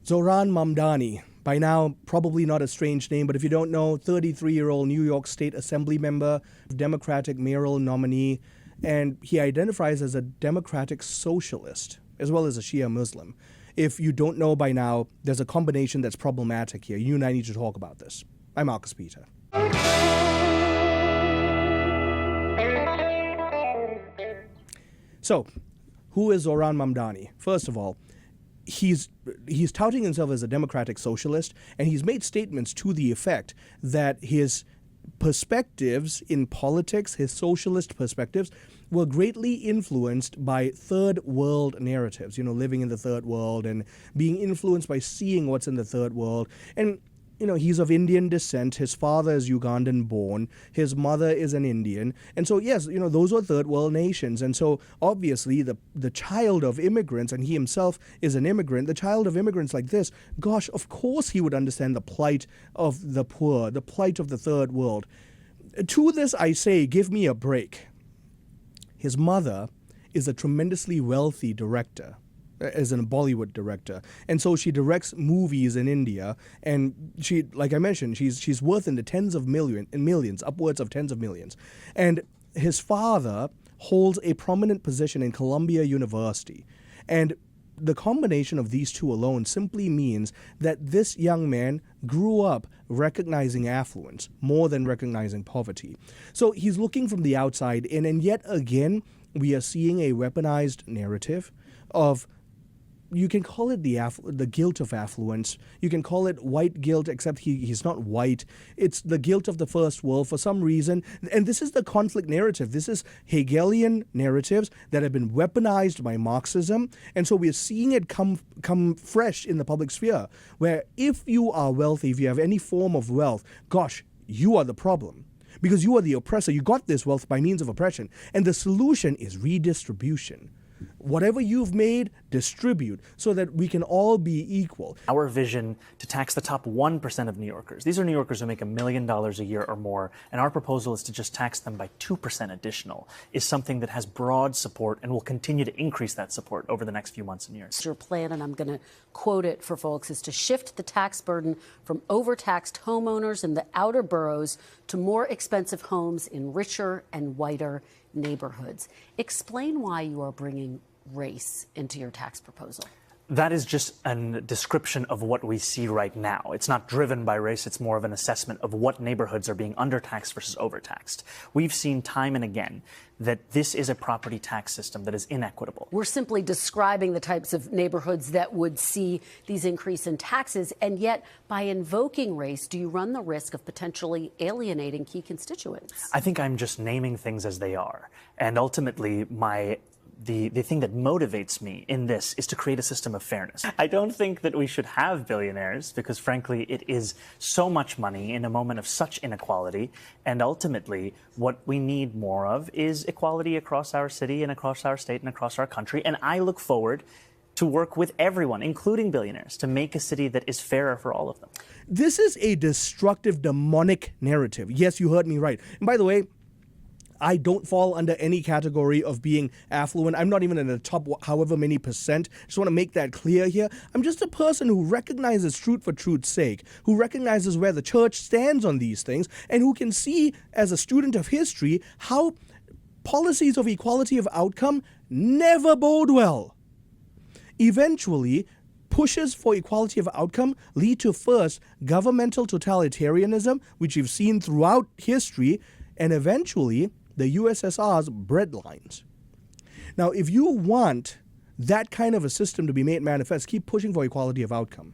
Zohran Mamdani, by now probably not a strange name, but if you don't know, 33-year-old New York State Assembly member, Democratic mayoral nominee, and he identifies as a democratic socialist, as well as a Shia Muslim. If you don't know by now, there's a combination that's problematic here. You and I need to talk about this. I'm Marcus Peter. So, who is Zohran Mamdani? First of all, he's touting himself as a democratic socialist, and he's made statements to the effect that his perspectives in politics, his socialist perspectives, were greatly influenced by third world narratives, living in the third world and being influenced by seeing what's in the third world. And he's of Indian descent. His father is Ugandan born. His mother is an Indian. And so, yes, those were third world nations. And so, obviously, the child of immigrants, and he himself is an immigrant, the child of immigrants like this, gosh, of course he would understand the plight of the poor, the plight of the third world. To this, I say, give me a break. His mother is a tremendously wealthy director, as a Bollywood director. And so she directs movies in India, and she, like I mentioned, she's worth in the millions, upwards of tens of millions. And his father holds a prominent position in Columbia University. And the combination of these two alone simply means that this young man grew up recognizing affluence more than recognizing poverty. So he's looking from the outside in, and yet again, we are seeing a weaponized narrative of, you can call it the guilt of affluence. You can call it white guilt, except he's not white. It's the guilt of the first world for some reason. And this is the conflict narrative. This is Hegelian narratives that have been weaponized by Marxism. And so we're seeing it come fresh in the public sphere, where if you are wealthy, if you have any form of wealth, gosh, you are the problem. Because you are the oppressor. You got this wealth by means of oppression. And the solution is redistribution. Whatever you've made, distribute so that we can all be equal. Our vision to tax the top 1% of New Yorkers. These are New Yorkers who make $1 million a year or more, and our proposal is to just tax them by 2% additional, is something that has broad support and will continue to increase that support over the next few months and years. Your plan, and I'm going to quote it for folks, is to shift the tax burden from overtaxed homeowners in the outer boroughs to more expensive homes in richer and whiter neighborhoods. Explain why you are bringing race into your tax proposal. That is just a description of what we see right now. It's not driven by race. It's more of an assessment of what neighborhoods are being undertaxed versus overtaxed. We've seen time and again that this is a property tax system that is inequitable. We're simply describing the types of neighborhoods that would see these increase in taxes, and yet by invoking race, do you run the risk of potentially alienating key constituents? I think I'm just naming things as they are. And ultimately, the thing that motivates me in this is to create a system of fairness. I don't think that we should have billionaires because, frankly, it is so much money in a moment of such inequality. And ultimately, what we need more of is equality across our city and across our state and across our country. And I look forward to work with everyone, including billionaires, to make a city that is fairer for all of them. This is a destructive, demonic narrative. Yes, you heard me right. And by the way, I don't fall under any category of being affluent. I'm not even in the top however many percent. Just want to make that clear here. I'm just a person who recognizes truth for truth's sake, who recognizes where the church stands on these things, and who can see as a student of history how policies of equality of outcome never bode well. Eventually, pushes for equality of outcome lead to first governmental totalitarianism, which you've seen throughout history, and eventually the USSR's breadlines. Now, if you want that kind of a system to be made manifest, keep pushing for equality of outcome.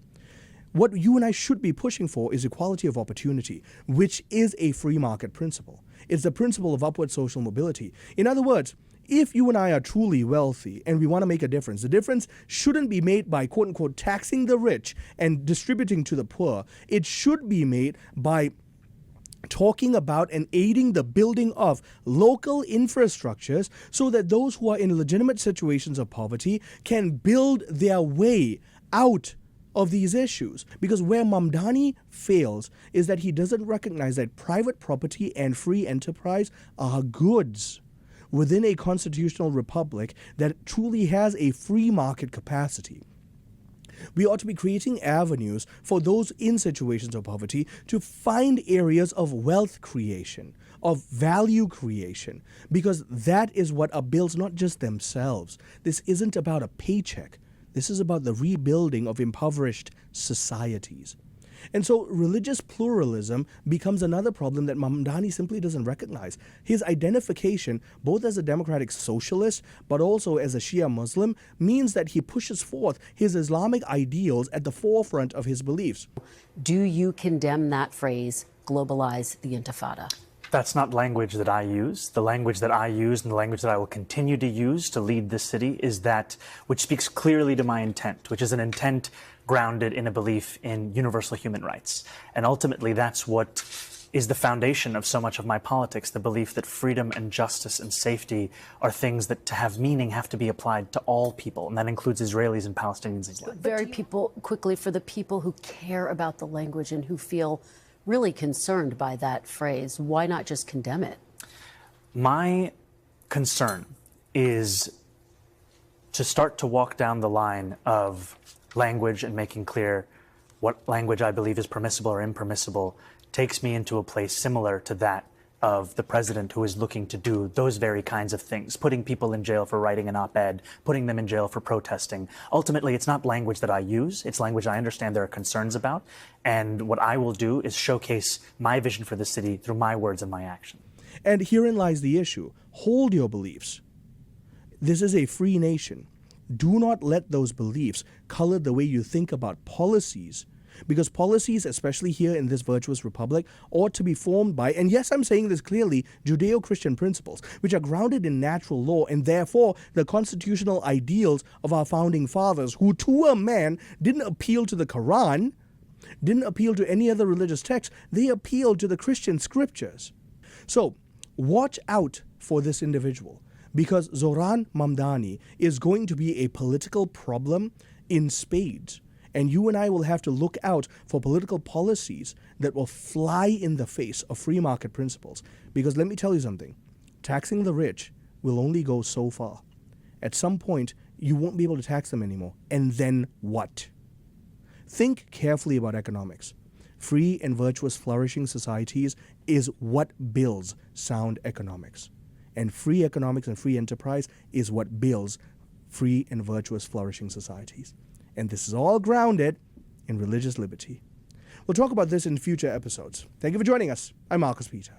What you and I should be pushing for is equality of opportunity, which is a free market principle. It's the principle of upward social mobility. In other words, if you and I are truly wealthy and we want to make a difference, the difference shouldn't be made by quote-unquote taxing the rich and distributing to the poor. It should be made by talking about and aiding the building of local infrastructures so that those who are in legitimate situations of poverty can build their way out of these issues. Because where Mamdani fails is that he doesn't recognize that private property and free enterprise are goods within a constitutional republic that truly has a free market capacity. We ought to be creating avenues for those in situations of poverty to find areas of wealth creation, of value creation, because that is what upbuilds not just themselves. This isn't about a paycheck. This is about the rebuilding of impoverished societies. And so religious pluralism becomes another problem that Mamdani simply doesn't recognize. His identification, both as a democratic socialist but also as a Shia Muslim, means that he pushes forth his Islamic ideals at the forefront of his beliefs. Do you condemn that phrase, globalize the Intifada? That's not language that I use. The language that I use and the language that I will continue to use to lead this city is that which speaks clearly to my intent, which is an intent grounded in a belief in universal human rights. And ultimately, that's what is the foundation of so much of my politics, the belief that freedom and justice and safety are things that, to have meaning, have to be applied to all people, and that includes Israelis and Palestinians as well. Quickly, for the people who care about the language and who feel really concerned by that phrase, why not just condemn it? My concern is to start to walk down the line of language and making clear what language I believe is permissible or impermissible takes me into a place similar to that of the president who is looking to do those very kinds of things, putting people in jail for writing an op-ed, putting them in jail for protesting. Ultimately, it's not language that I use. It's language I understand there are concerns about. And what I will do is showcase my vision for the city through my words and my action. And herein lies the issue. Hold your beliefs. This is a free nation. Do not let those beliefs color the way you think about policies, because policies, especially here in this virtuous republic, ought to be formed by, and yes, I'm saying this clearly, Judeo-Christian principles, which are grounded in natural law and therefore the constitutional ideals of our founding fathers, who to a man didn't appeal to the Quran, didn't appeal to any other religious text, they appealed to the Christian scriptures. So, watch out for this individual, because Zohran Mamdani is going to be a political problem in spades. And you and I will have to look out for political policies that will fly in the face of free market principles. Because let me tell you something, taxing the rich will only go so far. At some point, you won't be able to tax them anymore. And then what? Think carefully about economics. Free and virtuous flourishing societies is what builds sound economics. And free economics and free enterprise is what builds free and virtuous flourishing societies. And this is all grounded in religious liberty. We'll talk about this in future episodes. Thank you for joining us. I'm Marcus Peter.